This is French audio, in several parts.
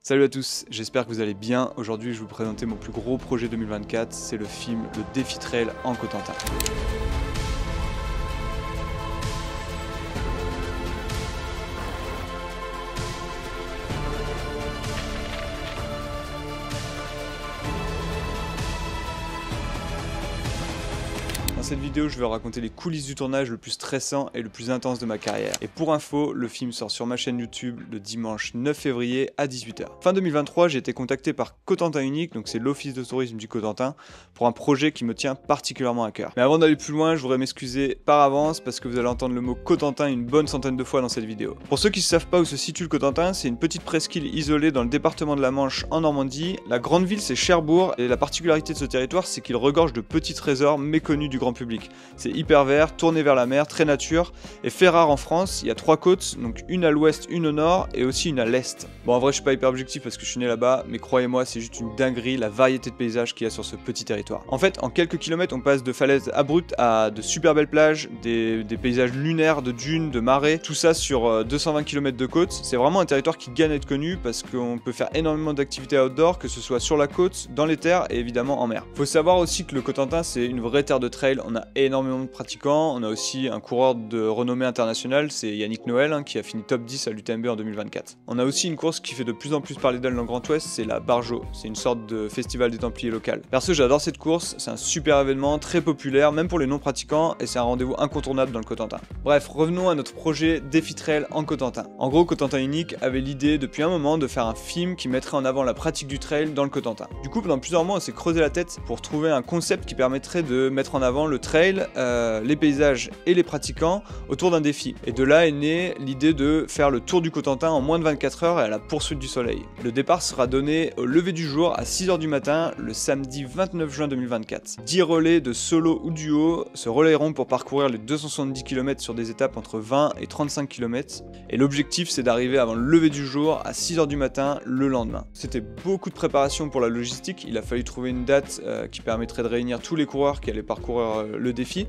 Salut à tous, j'espère que vous allez bien. Aujourd'hui, je vais vous présenter mon plus gros projet 2024, c'est le film Le Défi Trail en Cotentin. Dans cette vidéo, je vais raconter les coulisses du tournage le plus stressant et le plus intense de ma carrière. Et pour info, le film sort sur ma chaîne YouTube le dimanche 9 février à 18 h. Fin 2023, j'ai été contacté par Cotentin Unique, donc c'est l'office de tourisme du Cotentin, pour un projet qui me tient particulièrement à cœur. Mais avant d'aller plus loin, je voudrais m'excuser par avance parce que vous allez entendre le mot Cotentin une bonne centaine de fois dans cette vidéo. Pour ceux qui ne savent pas où se situe le Cotentin, c'est une petite presqu'île isolée dans le département de la Manche en Normandie. La grande ville, c'est Cherbourg, et la particularité de ce territoire, c'est qu'il regorge de petits trésors méconnus du grand public. C'est hyper vert, tourné vers la mer, très nature, et fait rare en France. Il y a 3 côtes, donc une à l'ouest, une au nord, et aussi une à l'est. Bon, en vrai, je suis pas hyper objectif parce que je suis né là-bas, mais croyez-moi, c'est juste une dinguerie la variété de paysages qu'il y a sur ce petit territoire. En fait, en quelques kilomètres, on passe de falaises abruptes à de super belles plages, des paysages lunaires, de dunes, de marais, tout ça sur 220 km de côte. C'est vraiment un territoire qui gagne à être connu parce qu'on peut faire énormément d'activités outdoor, que ce soit sur la côte, dans les terres et évidemment en mer. Faut savoir aussi que le Cotentin, c'est une vraie terre de trail. On a énormément de pratiquants, on a aussi un coureur de renommée internationale, c'est Yannick Noël, qui a fini top 10 à l'UTMB en 2024. On a aussi une course qui fait de plus en plus parler d'elle dans le Grand Ouest, c'est la Barjo, c'est une sorte de festival des Templiers local. Perso, j'adore cette course, c'est un super événement, très populaire, même pour les non-pratiquants, et c'est un rendez-vous incontournable dans le Cotentin. Bref, revenons à notre projet Défi Trail en Cotentin. En gros, Cotentin Unique avait l'idée depuis un moment de faire un film qui mettrait en avant la pratique du trail dans le Cotentin. Du coup, pendant plusieurs mois, on s'est creusé la tête pour trouver un concept qui permettrait de mettre en avant le trail, les paysages et les pratiquants autour d'un défi. Et de là est née l'idée de faire le tour du Cotentin en moins de 24 heures et à la poursuite du soleil. Le départ sera donné au lever du jour à 6 h du matin le samedi 29 juin 2024. 10 relais de solo ou duo se relayeront pour parcourir les 270 km sur des étapes entre 20 et 35 km. Et l'objectif, c'est d'arriver avant le lever du jour à 6 h du matin le lendemain. C'était beaucoup de préparation pour la logistique. Il a fallu trouver une date qui permettrait de réunir tous les coureurs qui allaient parcourir le défi.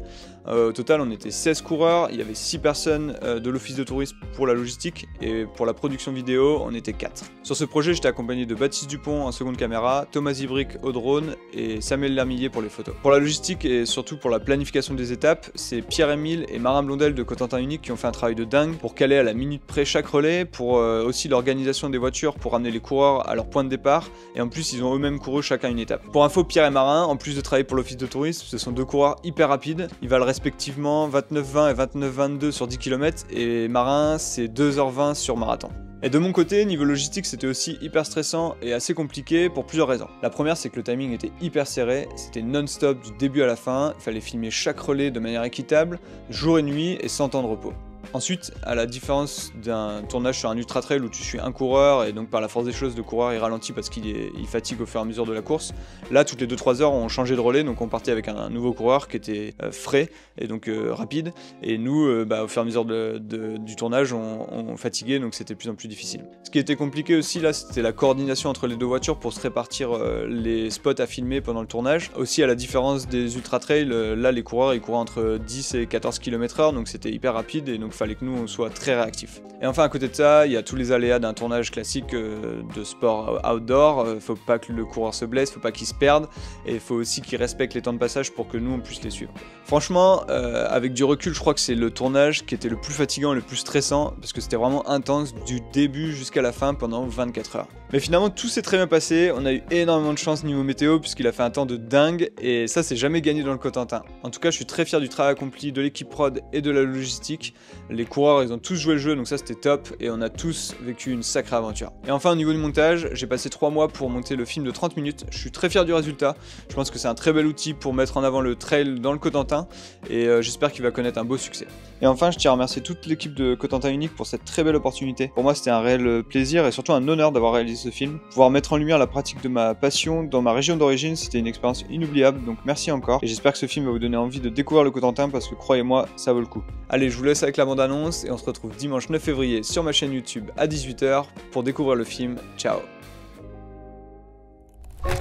Au total, on était 16 coureurs, il y avait 6 personnes de l'office de tourisme pour la logistique, et pour la production vidéo, on était 4. Sur ce projet, j'étais accompagné de Baptiste Dupont en seconde caméra, Thomas Ibric au drone et Samuel Lermillier pour les photos. Pour la logistique et surtout pour la planification des étapes, c'est Pierre-Émile et Marin Blondel de Cotentin Unique qui ont fait un travail de dingue pour caler à la minute près chaque relais, pour aussi l'organisation des voitures pour amener les coureurs à leur point de départ, et en plus ils ont eux-mêmes couru chacun une étape. Pour info, Pierre et Marin, en plus de travailler pour l'office de tourisme, ce sont 2 coureurs hyper rapides, ils valent respectivement 29-20 et 29-22 sur 10 km, et Marin c'est 2 h 20 sur marathon. Et de mon côté, niveau logistique, c'était aussi hyper stressant et assez compliqué pour plusieurs raisons. La première, c'est que le timing était hyper serré, c'était non-stop du début à la fin, il fallait filmer chaque relais de manière équitable, jour et nuit et sans temps de repos. Ensuite, à la différence d'un tournage sur un ultra trail où tu suis un coureur et donc par la force des choses le coureur il ralentit parce qu'il fatigue au fur et à mesure de la course, là toutes les 2-3 heures on changeait de relais, donc on partait avec un nouveau coureur qui était frais et donc rapide, et nous au fur et à mesure du tournage on fatiguait, donc c'était de plus en plus difficile. Ce qui était compliqué aussi là, c'était la coordination entre les 2 voitures pour se répartir les spots à filmer pendant le tournage. Aussi, à la différence des ultra trails, là les coureurs ils couraient entre 10 et 14 km/h, donc c'était hyper rapide et donc fallait que nous on soit très réactifs. Et enfin, à côté de ça, il y a tous les aléas d'un tournage classique de sport outdoor. Faut pas que le coureur se blesse, faut pas qu'il se perde, et il faut aussi qu'il respecte les temps de passage pour que nous on puisse les suivre. Franchement, avec du recul, je crois que c'est le tournage qui était le plus fatigant et le plus stressant, parce que c'était vraiment intense du début jusqu'à la fin pendant 24 heures. Mais finalement, tout s'est très bien passé, on a eu énormément de chance niveau météo, puisqu'il a fait un temps de dingue, et ça c'est jamais gagné dans le Cotentin. En tout cas, je suis très fier du travail accompli de l'équipe prod et de la logistique. Les coureurs, ils ont tous joué le jeu, donc ça c'était top, et on a tous vécu une sacrée aventure. Et enfin, au niveau du montage, j'ai passé 3 mois pour monter le film de 30 minutes. Je suis très fier du résultat, je pense que c'est un très bel outil pour mettre en avant le trail dans le Cotentin, et j'espère qu'il va connaître un beau succès. Et enfin, je tiens à remercier toute l'équipe de Cotentin Unique pour cette très belle opportunité. Pour moi, c'était un réel plaisir et surtout un honneur d'avoir réalisé ce film. Pouvoir mettre en lumière la pratique de ma passion dans ma région d'origine, c'était une expérience inoubliable, donc merci encore. Et j'espère que ce film va vous donner envie de découvrir le Cotentin parce que croyez-moi, ça vaut le coup. Allez, je vous laisse avec la bande-annonce et on se retrouve dimanche 9 février sur ma chaîne YouTube à 18 h pour découvrir le film. Ciao!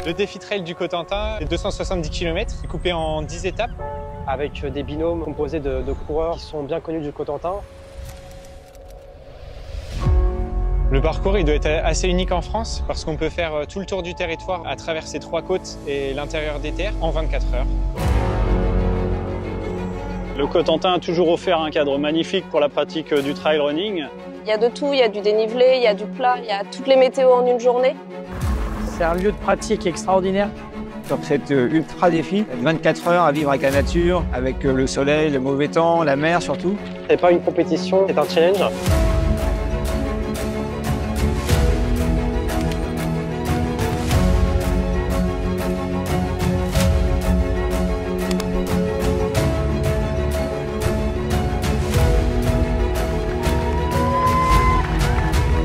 Le défi trail du Cotentin est 270 km, coupé en 10 étapes. Avec des binômes composés de coureurs qui sont bien connus du Cotentin. Le parcours il doit être assez unique en France parce qu'on peut faire tout le tour du territoire à travers ces 3 côtes et l'intérieur des terres en 24 heures. Le Cotentin a toujours offert un cadre magnifique pour la pratique du trail running. Il y a de tout, il y a du dénivelé, il y a du plat, il y a toutes les météos en une journée. C'est un lieu de pratique extraordinaire. Sur cet ultra défi, 24 heures à vivre avec la nature, avec le soleil, le mauvais temps, la mer surtout. C'est pas une compétition, c'est un challenge.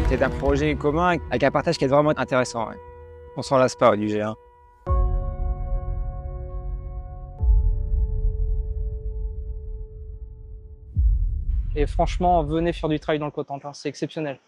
C'est un projet commun avec un partage qui est vraiment intéressant. Ouais. On s'en lasse pas du G1. Et franchement, venez faire du trail dans le Cotentin, c'est exceptionnel.